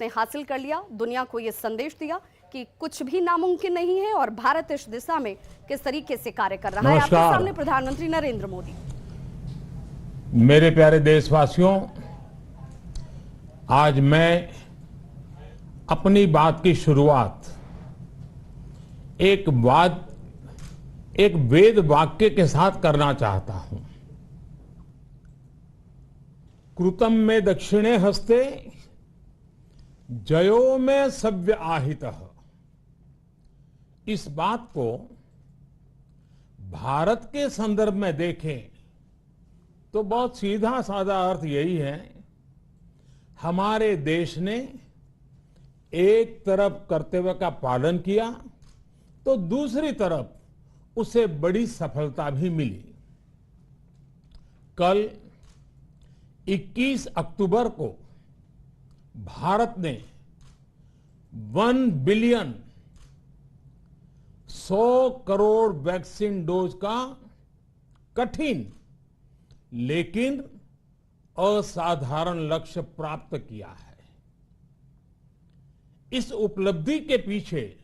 ने हासिल कर लिया, दुनिया को ये संदेश दिया कि कुछ भी नामुमकिन नहीं है और भारत इस दिशा में किस तरीके से कार्य कर रहा है। आपके सामने प्रधानमंत्री नरेंद्र मोदी। मेरे प्यारे देशवासियों, आज मैं अपनी बात की शुरुआत एक वेद वाक्य के साथ करना चाहता हूं। कृतं में दक्षिणे हस्ते जयो में सव्य आहितः। इस बात को भारत के संदर्भ में देखें तो बहुत सीधा साधा अर्थ यही है, हमारे देश ने एक तरफ कर्तव्य का पालन किया तो दूसरी तरफ उसे बड़ी सफलता भी मिली। कल 21 अक्टूबर को भारत ने 1 बिलियन 100 करोड़ वैक्सीन डोज का कठिन लेकिन असाधारण लक्ष्य प्राप्त किया है। इस उपलब्धि के पीछे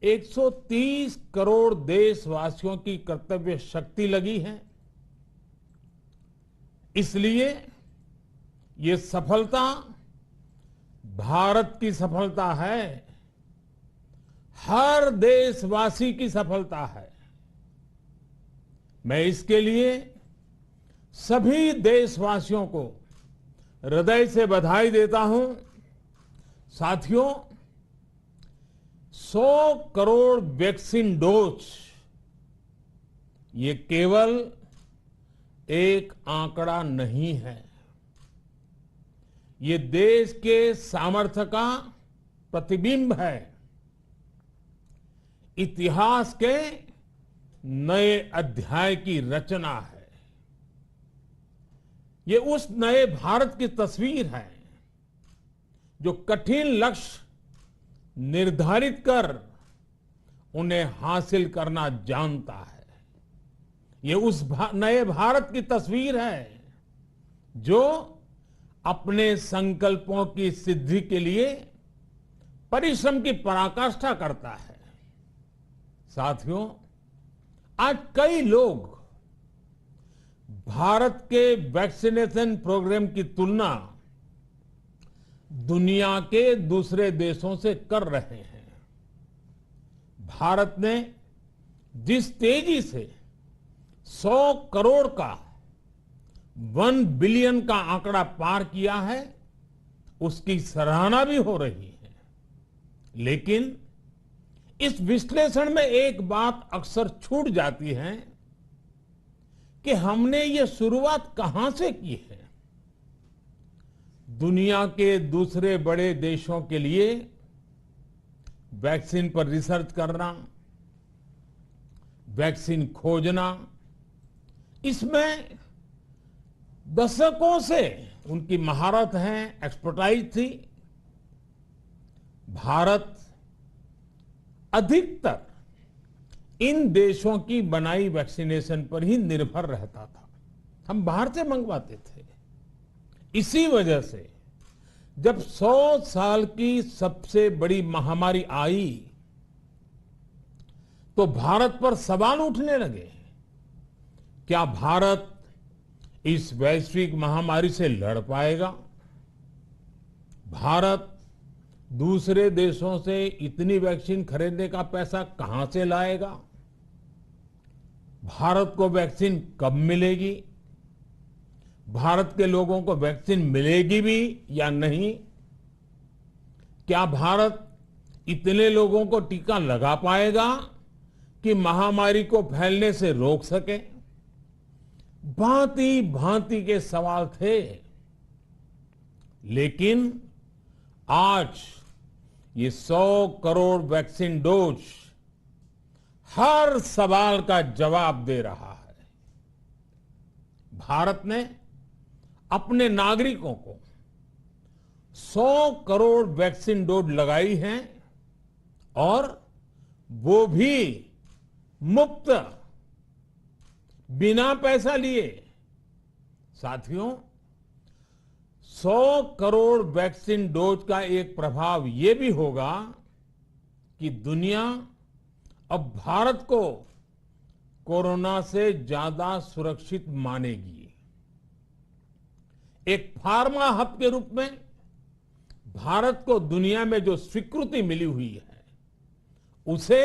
130 करोड़ देशवासियों की कर्तव्य शक्ति लगी है। इसलिए ये सफलता भारत की सफलता है, हर देशवासी की सफलता है। मैं इसके लिए सभी देशवासियों को हृदय से बधाई देता हूं। साथियों, 100 करोड़ वैक्सीन डोज ये केवल एक आंकड़ा नहीं है, ये देश के सामर्थ्य का प्रतिबिंब है, इतिहास के नए अध्याय की रचना है। ये उस नए भारत की तस्वीर है जो कठिन लक्ष्य निर्धारित कर उन्हें हासिल करना जानता है। ये उस नए भारत की तस्वीर है जो अपने संकल्पों की सिद्धि के लिए परिश्रम की पराकाष्ठा करता है। साथियों, आज कई लोग भारत के वैक्सीनेशन प्रोग्राम की तुलना दुनिया के दूसरे देशों से कर रहे हैं। भारत ने जिस तेजी से 100 करोड़ का 1 बिलियन का आंकड़ा पार किया है, उसकी सराहना भी हो रही है। लेकिन इस विश्लेषण में एक बात अक्सर छूट जाती है कि हमने ये शुरुआत कहां से की है। दुनिया के दूसरे बड़े देशों के लिए वैक्सीन पर रिसर्च करना, वैक्सीन खोजना, इसमें दशकों से उनकी महारत है, एक्सपर्टाइज थी। भारत अधिकतर इन देशों की बनाई वैक्सीनेशन पर ही निर्भर रहता था, हम बाहर से मंगवाते थे। इसी वजह से जब 100 साल की सबसे बड़ी महामारी आई तो भारत पर सवाल उठने लगे, क्या भारत इस वैश्विक महामारी से लड़ पाएगा? भारत दूसरे देशों से इतनी वैक्सीन खरीदने का पैसा कहां से लाएगा? भारत को वैक्सीन कब मिलेगी? भारत के लोगों को वैक्सीन मिलेगी भी या नहीं? क्या भारत इतने लोगों को टीका लगा पाएगा कि महामारी को फैलने से रोक सके? भांति भांति के सवाल थे। लेकिन आज ये 100 करोड़ वैक्सीन डोज हर सवाल का जवाब दे रहा है। भारत ने अपने नागरिकों को 100 करोड़ वैक्सीन डोज लगाई हैं और वो भी मुफ्त, बिना पैसा लिए। साथियों, 100 करोड़ वैक्सीन डोज का एक प्रभाव ये भी होगा कि दुनिया अब भारत को कोरोना से ज्यादा सुरक्षित मानेगी। एक फार्मा हब के रूप में भारत को दुनिया में जो स्वीकृति मिली हुई है उसे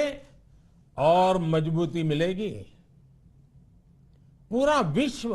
और मजबूती मिलेगी। पूरा विश्व